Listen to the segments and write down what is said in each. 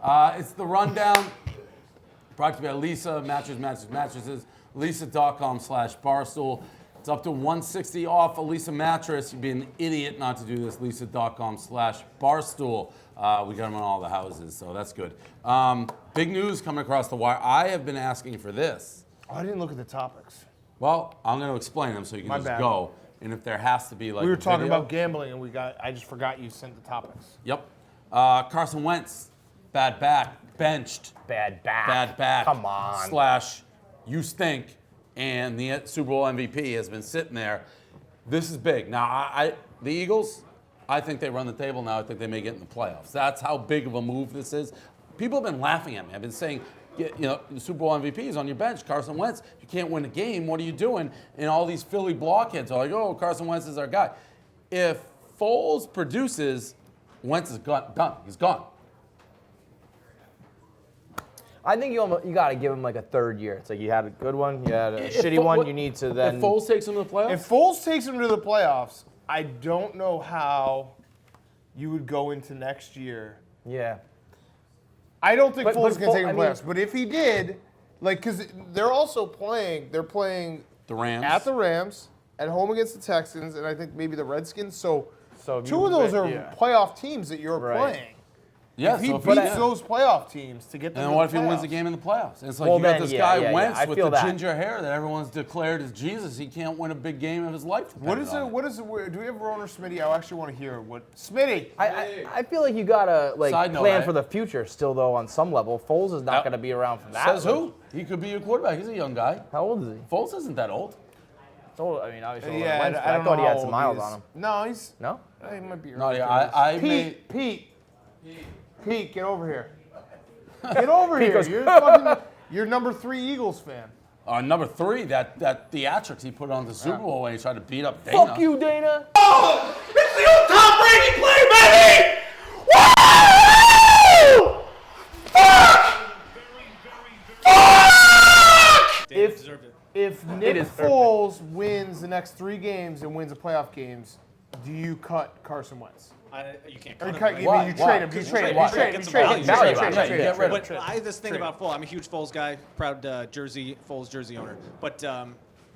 It's the rundown. Brought to you by Lisa, mattresses. Lisa.com/Barstool. It's up to $160 off a Lisa mattress. You'd be an idiot not to do this. Lisa.com/Barstool. We got them on all the houses, so that's good. Big news coming across the wire. I have been asking for this. Oh, I didn't look at the topics. Well, I'm going to explain them so you can just go. And if there has to be like we were talking video, about gambling, and I just forgot you sent the topics. Yep. Carson Wentz, bad back, benched. Bad back. Bad back. Come on. / you stink, and the Super Bowl MVP has been sitting there. This is big. Now, the Eagles, I think they run the table now. I think they may get in the playoffs. That's how big of a move this is. People have been laughing at me. I've been saying, the Super Bowl MVP is on your bench. Carson Wentz, you can't win a game. What are you doing? And all these Philly blockheads are like, oh, Carson Wentz is our guy. If Foles produces, Wentz is done. He's gone. I think you got to give him like a third year. It's like you had a good one, you had a shitty one. You need to then. If Foles takes him to the playoffs? If Foles takes him to the playoffs, I don't know how you would go into next year. Yeah. I don't think Foles can take him to the playoffs. But if he did, because they're also playing, the Rams. At the Rams, at home against the Texans, and I think maybe the Redskins. So two of you those are yeah. playoff teams that you're Right. playing. Yeah, If he so beats those playoff teams to get them and to what the if he wins playoffs? the game in the playoffs? And it's like Well, you got then, this yeah, guy yeah, Wentz I with feel the that. ginger hair that everyone's declared as Jesus. He can't win a big game of his life. What is it? Do we have Ron or Smitty? I actually want to hear what Smitty. I feel like you gotta Side note, plan right? for the future still though on some level. Foles is not gonna be around for that. Says who? He could be your quarterback. He's a young guy. How old is he? Foles isn't that old. It's old, I mean, obviously. Yeah, Wentz, but I don't thought know he had how some old miles he is. on him. No, he's. No? He might be. No, yeah, Pete, get over here. Get over here. goes, You're number 3 Eagles fan. Number 3, that theatrics he put on the Super Bowl when he tried to beat up Dana. Fuck you, Dana. Oh, it's the old Tom Brady play, baby! Woo! Fuck! If Nick Foles wins the next 3 games and wins the playoff games, do you cut Carson Wentz? You can't Or cut him. you trade him. You trade him. But I have this thing about Foles. I'm a huge Foles guy, proud Foles jersey owner. But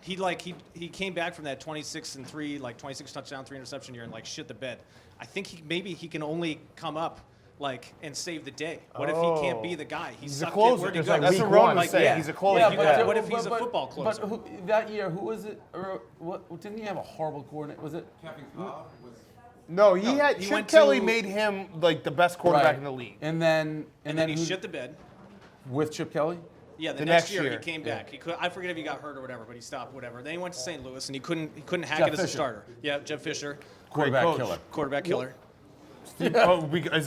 he came back from that 26-3, 26 touchdown, 3 interception year, and shit the bed. I think he can only come up and save the day. What if he can't be the guy? He's a closer. Where'd he go? That's what Ron was saying. Yeah. He's a closer. Yeah, What if he's a football closer? But that year, who was it? Or what? Didn't he have a horrible coordinator? Was it? No, he Chip went Kelly to- made him the best quarterback Right. in the league. And then he shit the bed. with Chip Kelly. Yeah, the next year he came back. He could, I forget if he got hurt or whatever, but he stopped whatever. Then he went to St. Louis and he couldn't hack Jeff it as a Fisher. starter. Yeah, Jeff Fisher, Quarterback coach. killer. quarterback killer. Is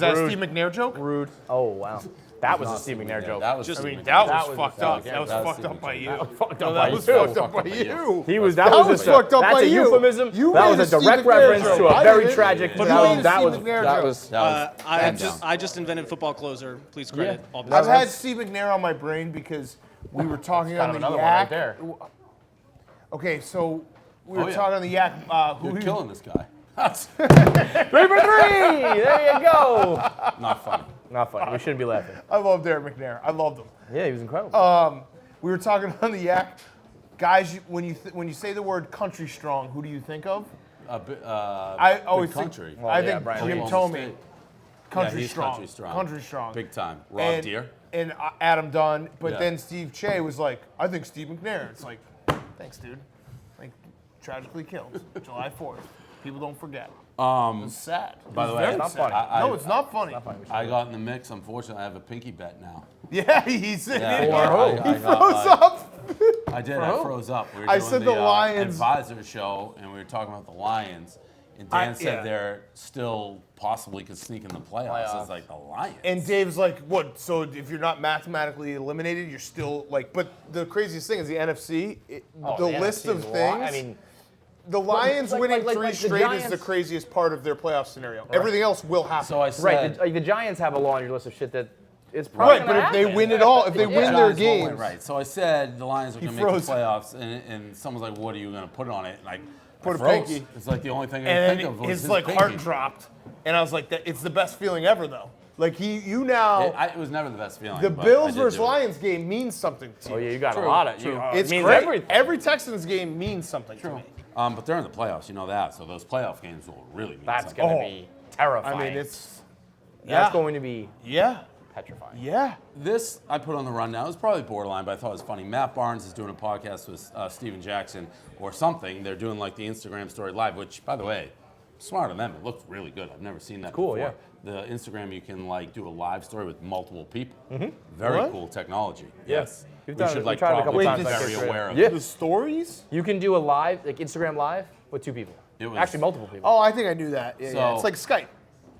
that a Steve McNair joke? Rude. Oh, wow. That was a Steve McNair joke. That was Just- Steve I mean, McNair. That was fucked up. That was That was fucked up by Steve you. McNair. Fucked No, up that by was you. fucked up by you. He was. That was fucked up that's by a you. euphemism. You That made was a a direct Steve McNair reference joke. to I a very didn't. tragic. But that who made was. a That Steve was. McNair That joke? was. I just invented football closer. Please credit. Yeah. All I've business. had Steve McNair on my brain because we were talking on the another one Yak. right there. Okay, so we were yeah. talking on the Yak. You're killing this guy. 3 for 3. There you go. Not funny. Not funny. We shouldn't be laughing. I love Derek McNair. I loved him. Yeah, he was incredible. We were talking on the Yak. Guys, when you say the word country strong, who do you think of? I always big think- country. I yeah, think Brian Jim Lee. Tomey. Country he's strong. country strong. Country strong. Big time. Rob and, Deere. And Adam Dunn. But Yeah. then Steve Che was like, I think Steve McNair. It's like, thanks, dude. Tragically killed July 4th. People don't forget. It's sad. By the It's way, very not sad. funny. No, it's not funny. I got in the mix. Unfortunately, I have a pinky bet now. Yeah, he's Yeah, he I got, froze like- up. I did. I froze up. We were I doing said the Lions- advisor show, and we were talking about the Lions. And Dan said yeah. they're still possibly could sneak in the playoffs. It's like the Lions. And Dave's like, what? So if you're not mathematically eliminated, you're still like. But the craziest thing is the NFC. The list NFC of is a lot. things. I mean, the Lions winning like 3 the straight is the Giants- craziest part of their playoff scenario. Everything else will happen. so I said, right. The Giants have a laundry list of shit that it's probably Right, but gonna if they happen. win it all, if they win their Giants won't win, games, right? So I said the Lions are going to make froze. the playoffs, and someone's like, "What are you going to put on it?" And Put I a froze. pinky. It's like the only thing I and think of was his his like pinky. heart dropped, and I was like, it's the best feeling ever, though. Like you now. It was never the best feeling. The but I Bills did versus do it. Lions game means something to you. Oh yeah, you got True, a lot of. true. It's means great. everything. Every Texans game means something to me. But they're in the playoffs, you know that. So those playoff games will really mean That's something. gonna be terrifying. I mean, it's that's going to be petrifying. Yeah. This I put on the rundown. It was probably borderline, but I thought it was funny. Matt Barnes is doing a podcast with Steven Jackson or something. They're doing like the Instagram story live, which, by the way, smart of them. It looked really good. I've never seen that cool, before. The Instagram, you can like do a live story with multiple people. Mm-hmm. Very What? cool technology. Yes. We We've done it. should We've like tried it a couple probably times. be I very think it's aware of great. it. The stories? You can do a live, like Instagram live, with 2 people. It was- Actually multiple people. Oh, I think I knew that. Yeah, So- It's like Skype.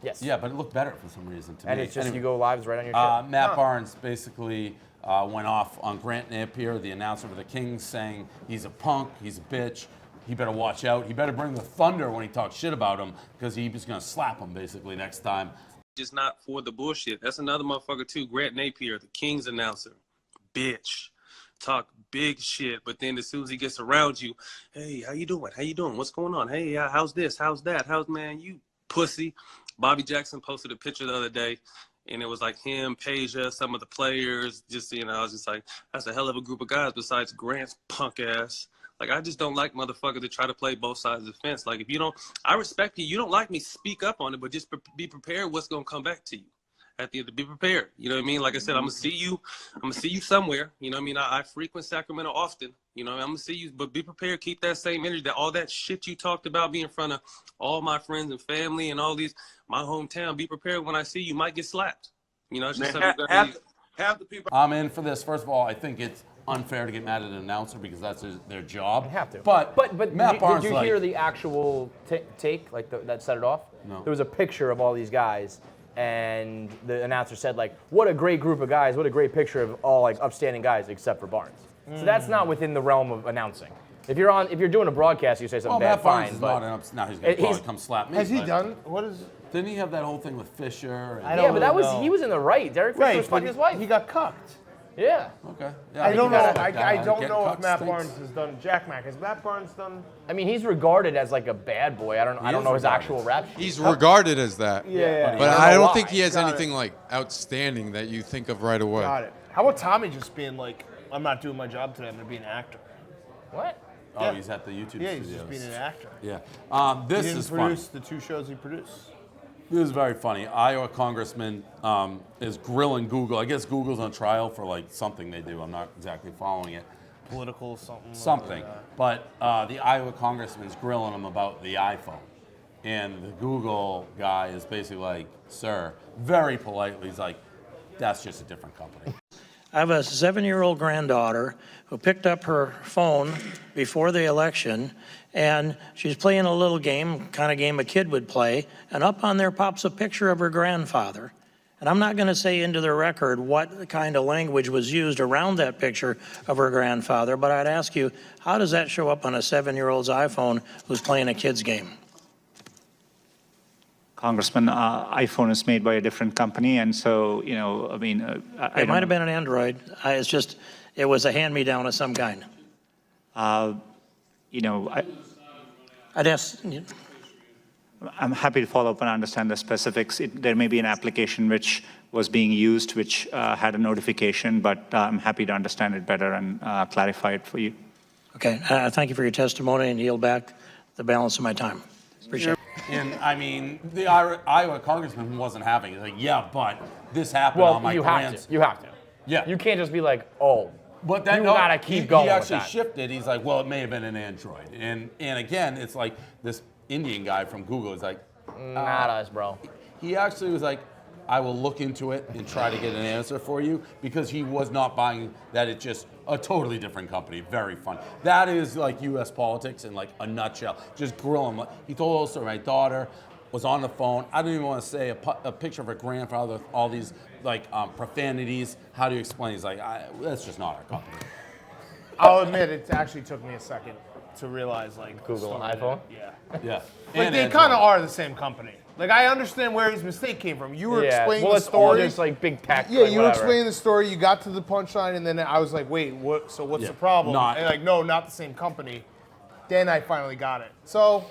Yes. Yeah, but it looked better for some reason to And me. it's just Anyway. you go lives right on your shit. Matt Barnes basically went off on Grant Napier, the announcer for the Kings, saying he's a punk, he's a bitch, he better watch out. He better bring the thunder when he talks shit about him because he was going to slap him basically next time. Just not for the bullshit. That's another motherfucker too. Grant Napier, the Kings announcer. Bitch. Talk big shit, but then as soon as he gets around you, hey, how you doing? How you doing? What's going on? Hey, how's this? How's that? How's, man, you pussy. Bobby Jackson posted a picture the other day, and it was like him, Peja, some of the players. Just, you know, I was just like, that's a hell of a group of guys besides Grant's punk ass. Like, I just don't like motherfuckers that try to play both sides of the fence. Like, if you don't, I respect you. You don't like me, speak up on it, but just be prepared what's going to come back to you. At the end, to be prepared. You know what I mean? Like I said, I'm gonna see you somewhere. You know what I mean? I frequent Sacramento often. You know, I'm gonna see you, but be prepared. Keep that same energy. That all that shit you talked about, be in front of all my friends and family and all these, my hometown. Be prepared when I see you. Might get slapped. You know, it's just something Have the people. I'm in for this. First of all, I think it's unfair to get mad at an announcer because that's their job. You have to. But Matt Barnes, did you hear the actual take, like that set it off? No. There was a picture of all these guys, and the announcer said, like, what a great group of guys, what a great picture of all like upstanding guys except for Barnes. So that's not within the realm of announcing. If you're doing a broadcast, you say something bad, Matt Barnes fine. is But not now he's gonna probably come slap me. Has he but done? What is? Didn't he have that whole thing with Fisher? And, yeah, but that was know. he was in the right. Derek Fisher was but fucking his wife. he got cucked. Yeah. Okay. Yeah, I don't know. gotta- I don't getting know if cucked Matt stinks. Barnes has done. Jack Mack, has Matt Barnes done? I mean, he's regarded as like a bad boy. I don't is know his regarded. actual rap sheet. He's regarded as that. Yeah. But I don't I know don't why. think he has Got it. anything like outstanding that you think of right away. Got it. How about Tommy just being like, I'm not doing my job today. I'm gonna be an actor. What? Oh, Yeah. he's at the YouTube Yeah, he's studios. just being an actor. Yeah. He This didn't is funny. produce the 2 shows he produced. This is very funny. Iowa congressman is grilling Google. I guess Google's on trial for like something they do. I'm not exactly following it. Political something. Something. Like that. But the Iowa congressman's grilling him about the iPhone. And the Google guy is basically like, sir, very politely, he's like, that's just a different company. I have a 7-year-old granddaughter who picked up her phone before the election, and she's playing a little game, kind of game a kid would play, and up on there pops a picture of her grandfather. And I'm not going to say into the record what kind of language was used around that picture of her grandfather, but I'd ask you, how does that show up on a 7-year-old's iPhone who's playing a kid's game? Congressman, iPhone is made by a different company, and so, you know, I mean, It might have been an Android. It was a hand-me-down of some kind. you know, I'd ask, I'm happy to follow up and understand the specifics. There may be an application which was being used, which had a notification, but I'm happy to understand it better and clarify it for you. okay, thank you for your testimony and yield back the balance of my time. Appreciate it. And I mean, the Iowa congressman wasn't having it. Like, yeah, but this happened Well, on my you have to. You have to. Yeah. You can't just be like, oh. But then You gotta keep going He with actually that. shifted. He's like, well, it may have been an Android. And again, it's like this Indian guy from Google is like, Not us, bro. he actually was like, I will look into it and try to get an answer for you because he was not buying that it's just a totally different company. Very fun. That is like U.S. politics in like a nutshell. Just grill him. He told also my daughter was on the phone. I don't even want to say a picture of her grandfather with all these like profanities. How do you explain? He's like, that's just not our company. I'll admit, it actually took me a second to realize, like, Google and story iPhone? that- Yeah. Yeah. Like, And they Android. kind of are the same company. Like, I understand where his mistake came from. You were explaining well, the it's all story. just like big tech. Yeah, like, you were whatever. explaining the story. You got to the punchline, and then I was like, "Wait, what? So what's Yeah, the problem?" not- and like, no, not the same company. Then I finally got it. So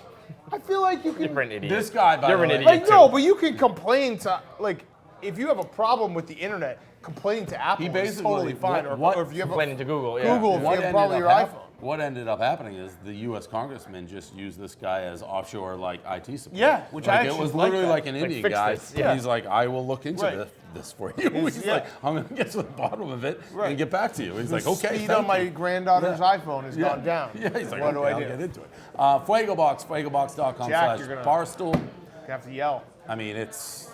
I feel like you can. You're an idiot. This guy, by You're the an way, idiot. Like, no, but you can complain to like if you have a problem with the internet, complaining to Apple He is basically- totally fine. what- or if you have Complaining to Google, yeah. Google, if you What have a problem with your iPhone. What ended up happening is the U.S. congressman just used this guy as offshore IT support. Yeah, which I it actually was like literally that. like an Indian fix guy. this, yeah. He's like, I will look into Right. this for you. He's yeah. like, I'm gonna get to the bottom of it Right. and get back to you. He's like, The okay. speed thank on my you. granddaughter's iPhone has gone down. Yeah, he's like, what okay, do I I'll do? get into it. Fuego Box, fuegobox.com Jack, you're gonna- /Barstool. You have to yell. I mean, it's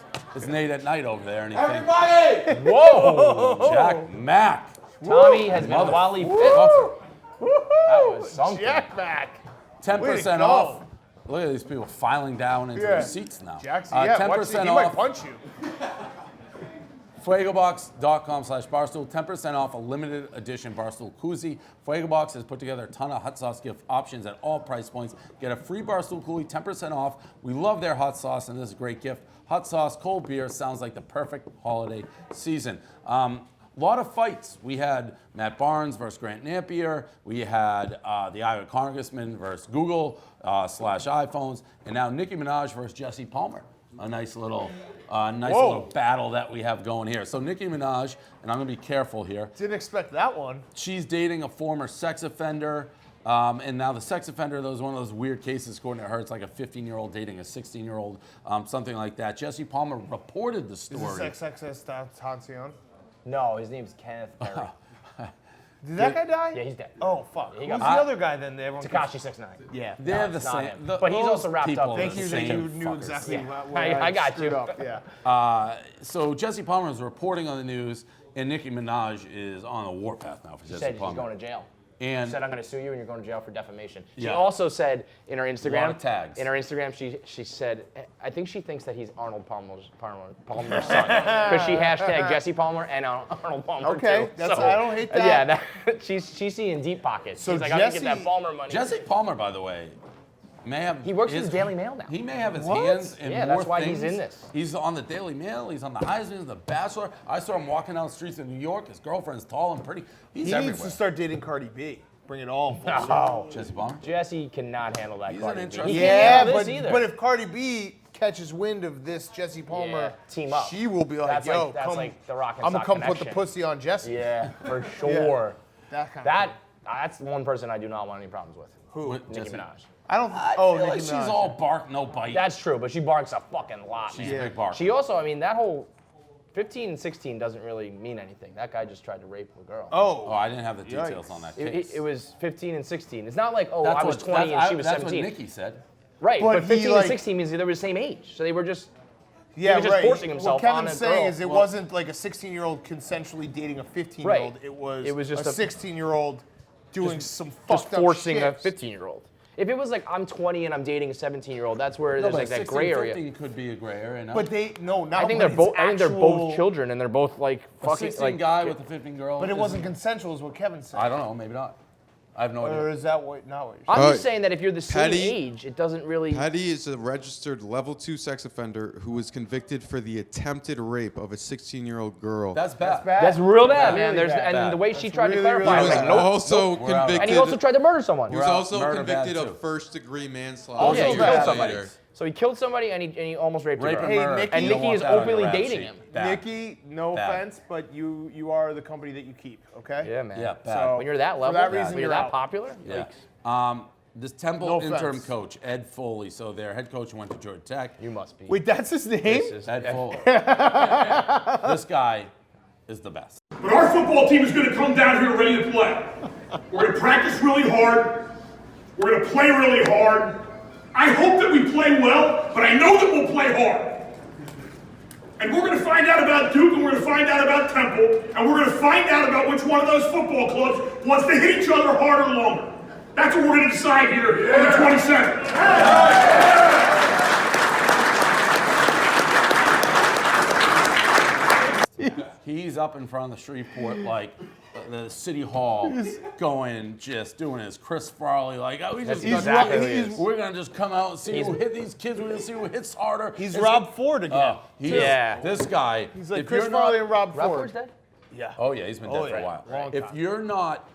Nate at night over there, and he thinks, Everybody! Whoa! Jack Mack. Tommy has been Mother- wildly fit. Woo! That was something. Jack back. 10% go. off. Look at these people filing down into Yeah. their seats now. Jackson, yeah, 10% he might off. punch you. Fuegobox.com /Barstool. 10% off a limited edition Barstool koozie. Fuegobox has put together a ton of hot sauce gift options at all price points. Get a free Barstool koozie, 10% off. We love their hot sauce, and this is a great gift. Hot sauce, cold beer, sounds like the perfect holiday season. A lot of fights. We had Matt Barnes versus Grant Napier. We had the Iowa congressman versus Google /iPhones, and now Nicki Minaj versus Jesse Palmer. A nice little battle that we have going here. So Nicki Minaj, and I'm gonna be careful here. Didn't expect that one. She's dating a former sex offender. And now the sex offender, that was one of those weird cases, according to her, it's like a 15-year-old dating a 16-year-old, something like that. Jesse Palmer reported the Is story. this XXX No, his name's Kenneth Perry. Did that guy die? Yeah, he's dead. Oh, fuck. He Who's got- the other guy then? that everyone Takashi 6ix9ine. Yeah. They're the it's not same. him. Th- But he's those also wrapped people up are in Thank the you that same you knew fuckers. exactly Yeah. what I got screwed you. up. Yeah. So Jesse Palmer is reporting on the news, and Nicki Minaj is on a warpath now for She Jesse said she's Palmer. going to jail. And She said, I'm going to sue you and you're going to jail for defamation. She Yeah. also said in her Instagram, lot of tags. in her Instagram, she said, I think she thinks that he's Arnold Palmer's son. Because she hashtagged Jesse Palmer and Arnold Palmer Okay, too. I don't hate that. Yeah, she's seeing deep pockets. So She's like, I'm going to Jesse- get that Palmer money. Jesse Palmer, by the way, may have He works for the Daily Mail now. He may have his What? hands in Yeah, more that's why he's things. in this. He's on the Daily Mail. He's on the Heisman. He's the Bachelor. I saw him walking down the streets of New York. His girlfriend's tall and pretty. He's He everywhere. needs to start dating Cardi B. Bring it all full circle. No. Jesse Palmer. Jesse cannot handle that He's Cardi an B. interesting- He Yeah, can't handle this either. but if Cardi B catches wind of this Jesse Palmer, Yeah, team up. she will be like, That's yo, like- that's come, like the Rock and I'm gonna Sock come put the connection. pussy on Jesse. Yeah, for sure. That kind That of that's one person I do not want any problems with. Who? Nicki Jesse? Minaj. I don't. I Oh, feel Nicki like she's Minaj. all bark, no bite. That's true, but she barks a fucking lot, She's man. a big bark. She also, I mean, that whole 15 and 16 doesn't really mean anything. That guy just tried to rape a girl. Oh, I didn't have the details Yikes. on that It, case. it was 15 and 16. It's not like, oh, That's I was what- 20 and she was that's 17. what Nikki said. Right, But but he, 15 like- and 16 means they were the same age. So they were just, Yeah, was just right. forcing himself what on Kevin's a saying girl. is it Well- wasn't like a 16-year-old consensually dating a 15-year-old. Right. It was just a a- 16-year-old doing some just fucked up forcing a shit. 15-year-old. If it was like, I'm 20, and I'm dating a 17-year-old, that's where No, there's but like that 16, gray area. 15 could be a gray area. No? But they not. I think when they're both. it's I think they're actual- both children, and they're both like a fucking 16 like. guy with a 15 girl. But it isn't- wasn't consensual, is what Kevin said. I don't know. Maybe not. I have no idea. Or is that what? Not what you're I'm saying? just saying that if you're the same Patty- age, it doesn't really. Patty is a registered level 2 sex offender who was convicted for the attempted rape of a 16-year-old girl. That's bad. That's real bad, man. Really There's bad. and the way she That's tried really, to clarify, he I really was was like, nope. also We're out. convicted. And he also tried to murder someone. He was We're out. also Murder bad, convicted too. of first-degree manslaughter. Oh, yeah, he years killed later. somebody. So he killed somebody and he almost raped Rape a and girl. Hey, murder. Nikki- And You don't Nikki want is that on your openly rap dating sheet. him. Bad. Nikki, no Bad. offense, but you are the company that you keep. Okay. Yeah, man. Yeah, bad. So- When you're that For level, that reason, when you're you're that out. popular, Yeah. yikes. This Temple No interim offense. coach, Ed Foley. So their head coach went to Georgia Tech. You must be. Wait, that's his name? This is- Ed Foley. This guy is the best. But our football team is going to come down here ready to play. We're going to practice really hard. We're going to play really hard. I hope that we play well, but I know that we'll play hard. And we're going to find out about Duke, and we're going to find out about Temple, and we're going to find out about which one of those football clubs wants to hit each other harder or longer. That's what we're going to decide here on the 27th. He's up in front of the Shreveport, like the city hall, going, just doing his Chris Farley, like, oh, we just That's exactly who he he's- is. we're gonna just come out and see He's- who hit these kids. We're gonna see who hits harder. He's It's Rob like- Ford again. Yeah. This guy. He's like if Chris you're not- Farley and Rob Rob Ford. Ford's dead? Yeah. Oh yeah, he's been dead for a yeah. while. Long If time. you're not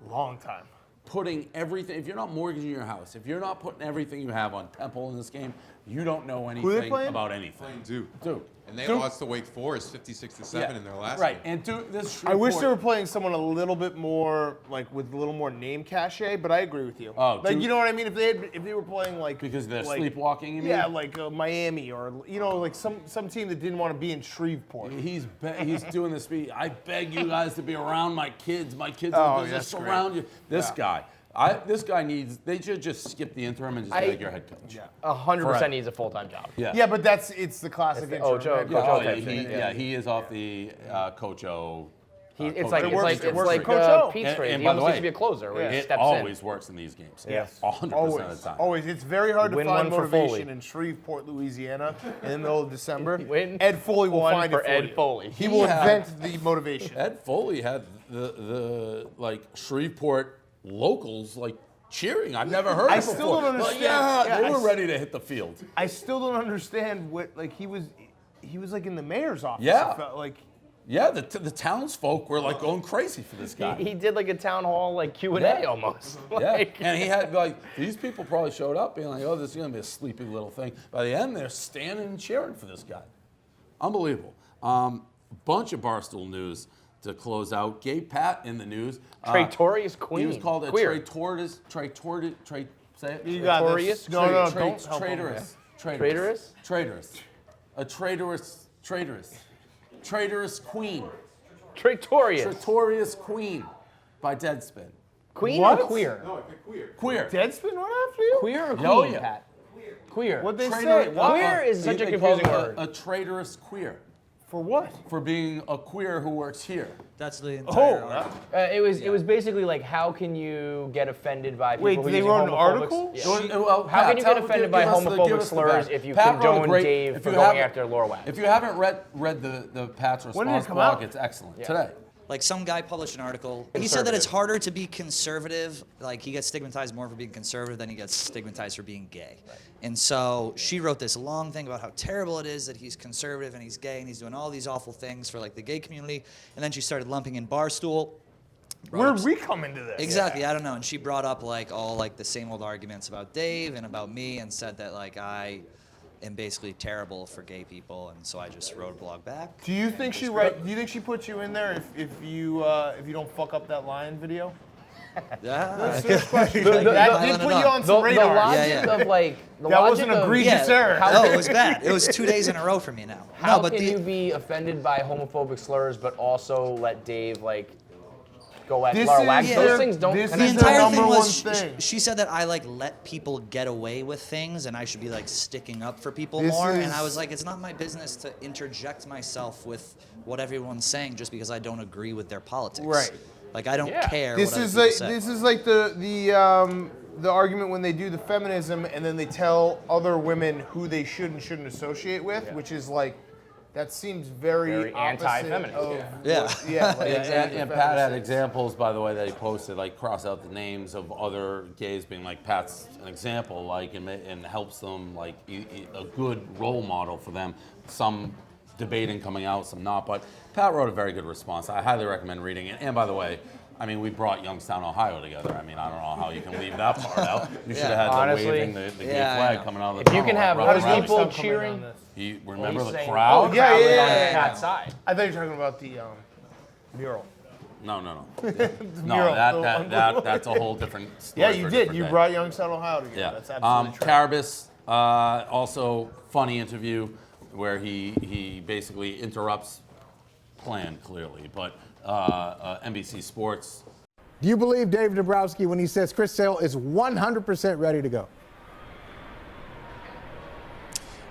Long time. putting everything, if you're not mortgaging your house, if you're not putting everything you have on Temple in this game, You don't know they anything playing? about anything. Duke. Duke. And they Duke. lost to Wake Forest 56-7 in their last Right, game. and Duke, this I wish Shreveport- they were playing someone a little bit more, like, with a little more name cachet, but I agree with you. Oh, like, Duke- you know what I mean? If they were playing, like... Because they're like, sleepwalking, you mean? Yeah, like Miami or, you know, like some team that didn't want to be in Shreveport. He's doing this speech. I beg you guys to be around my kids. My kids Oh, are that's just great. around you. This guy. This guy needs. They should just skip the interim and just make your head coach. Yeah. 100% Forever. needs a full-time job. Yeah, but it's the classic It's the interim, Ocho- right? Coach O type he, thing, yeah, he is off the Coach O. It's coach. like It works for Coach O. Pete's phrase. And He by the almost way, used to be a closer where he it steps always in. works in these games. Yes. 100% of the time. Always. It's very hard to Win find one for Foley. motivation in Shreveport, Louisiana, in the middle of December. Win Ed Foley will one find for it for Ed you. Foley. He will had- invent the motivation. Ed Foley had the like Shreveport locals like cheering. I've never heard I it still before. don't Like, understand. yeah, they I were s- ready to hit the field. I still don't understand what he was like in the mayor's office. Yeah. It felt like Yeah, the townsfolk were like going crazy for this guy. He did like a town hall like Q&A Yeah. almost. Yeah, Like- and he had like these people probably showed up being like, "Oh, this is gonna be a sleepy little thing." By the end, they're standing and cheering for this guy. Unbelievable. Bunch of Barstool news to close out. Gay Pat in the news. Traitorious queen. He was called a Queer. say it. you got Notorious? this. No, don't help him. Traitorous? Traitorous queen. Traitorious. Traitorious queen by Deadspin. Queen What? or queer? No, queer. Queer. Deadspin, what after you? Queer or queen, Oh, yeah. Pat? Queer. What'd they Traitor- say? What? Queer is such a They call confusing it word. A traitorous queer For what? for being a queer who works here. That's the entire Oh, article. It was basically like, how can you get offended by people Wait, who they use wrote an homophobic- article? Yeah. Well, How Pat, can you get offended by give us homophobic the slurs back. if you Pat wrote a condone great- Dave if for you going haven't- after Laura Wax? If you haven't read the Pat's When did it response come blog, out? it's excellent. Today. Like some guy published an article. He said that it's harder to be conservative. Like he gets stigmatized more for being conservative than he gets stigmatized for being gay. And so she wrote this long thing about how terrible it is that he's conservative and he's gay and he's doing all these awful things for like the gay community. And then she started lumping in Barstool. Where'd we come into this? Exactly, I don't know. And she brought up like all like the same old arguments about Dave and about me and said that like I am basically terrible for gay people, and so I just wrote a blog back. Do you think she puts you in there if you don't fuck up that lion video? Yeah. That did put you on The some radar. logic Yeah, yeah. of like the That was logic an of- egregious error. No, it was bad. It was 2 days in a row for me now. How no, but can the, you be offended by homophobic slurs but also let Dave like go at This Laura is Wax? their- Those things don't this the is connect. their entire number thing one was thing. she said that I like let people get away with things and I should be like sticking up for people This more. is- And I was like, it's not my business to interject myself with what everyone's saying just because I don't agree with their politics. Right. Like I don't Yeah. care. This what is other like people say. this is like the argument when they do the feminism and then they tell other women who they should and shouldn't associate with, which is like that seems very opposite anti-feminist, of Yeah. what- yeah, like, And Pat had examples, by the way, that he posted, like cross out the names of other gays, being like Pat's an example, like and helps them like a good role model for them. Some debating coming out, some not. But Pat wrote a very good response. I highly recommend reading it. And by the way, I mean, we brought Youngstown, Ohio together. I mean, I don't know how you can leave that part out. You should have had Honestly, the waving the gay yeah, I flag know. coming out of the If you tunnel can at have Rutgers other Rally. people Coming on cheering, this. You remember the saying- crowd? Oh, yeah, crowd yeah, was on yeah, yeah. Pat's side. I thought you were talking about the mural. No. No, mural, that's a whole different story. Yeah, for you a did. different You day. brought Youngstown, Ohio together. Yeah. That's absolutely true. Carrabis, also funny interview where he basically interrupts plan clearly, but NBC Sports. Do you believe Dave Dombrowski when he says Chris Sale is 100% ready to go?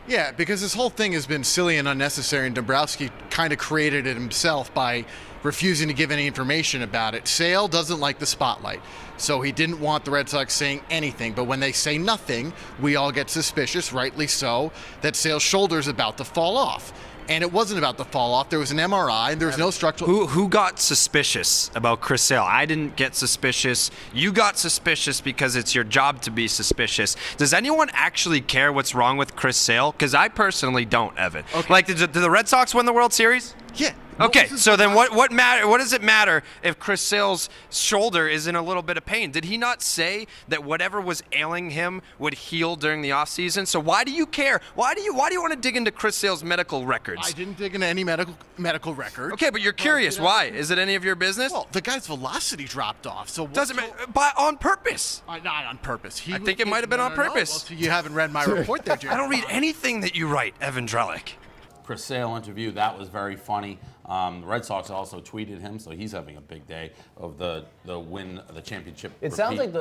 Yeah, because this whole thing has been silly and unnecessary, and Dombrowski kind of created it himself by refusing to give any information about it. Sale doesn't like the spotlight, so he didn't want the Red Sox saying anything. But when they say nothing, we all get suspicious, rightly so, that Sale's shoulder's about to fall off. And it wasn't about to fall off. There was an MRI, and there was no structural... Who got suspicious about Chris Sale? I didn't get suspicious. You got suspicious because it's your job to be suspicious. Does anyone actually care what's wrong with Chris Sale? Because I personally don't, Evan. Okay. Like, did the Red Sox win the World Series? Yeah. Okay, so then what matter? What does it matter if Chris Sale's shoulder is in a little bit of pain? Did he not say that whatever was ailing him would heal during the offseason? So why do you care? Why do you want to dig into Chris Sale's medical records? I didn't dig into any medical record. Okay, but you're curious. Why? Is it any of your business? Well, the guy's velocity dropped off, so doesn't matter. On purpose. Not on purpose. I think it might have been on purpose. Well, you haven't read my report there, Jay. I don't read anything that you write, Evan Drellick. Chris Sale interview, that was very funny. The Red Sox also tweeted him, so he's having a big day of the win of the championship. It sounds like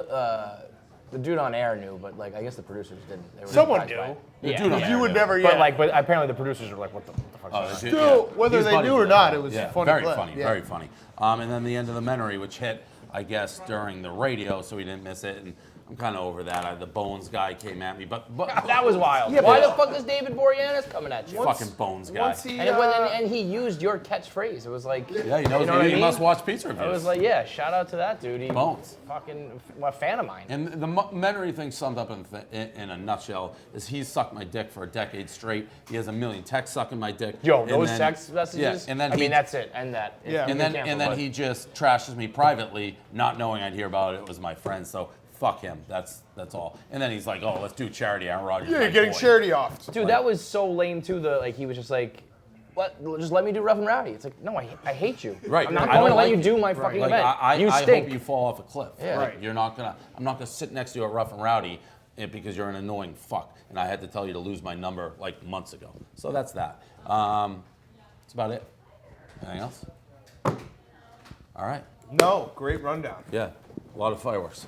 the dude on air knew, but like I guess the producers didn't. They were Someone surprised by knew. it. The Yeah, dude on yeah. air You would knew. never, But apparently the producers were like, what the fuck? Still, whether He's they buddies knew or with not, him. it was Yeah, a funny very play. funny, Yeah. very funny. And then the end of the Menery, which hit, I guess, during the radio, so we didn't miss it. And I'm kind of over that. The Bones guy came at me, but That was wild. Yeah, Why but- the fuck is David Boreanaz coming at you? fucking Bones guy. Once he, And he used your catchphrase. It was like, Yeah, he knows you know what I he mean? must watch pizza reviews. I was like, yeah, shout out to that dude. He Bones. fucking a fan of mine. And the Menery thing summed up in a nutshell is he's sucked my dick for a decade straight. He has a million texts sucking my dick. Yo, And those then- text messages. Yeah, and then I mean, that's it. And that. Yeah. And then he just trashes me privately, not knowing I'd hear about it. It was my friend, so fuck him. That's all. And then he's like, oh, let's do charity. Aaron Rodgers. yeah, my you're getting boy. charity off. Dude, that was so lame too. He was just like, "What? Just let me do Rough and Rowdy." It's like, no, I hate you. Right. I'm not I going don't to let like you it. do my fucking Like, event. I You hope stink. you fall off a cliff. Yeah. Like, Right. I'm not gonna sit next to you at Rough and Rowdy because you're an annoying fuck. And I had to tell you to lose my number like months ago. So that's that. That's about it. Anything else? All right. No, great rundown. Yeah. A lot of fireworks.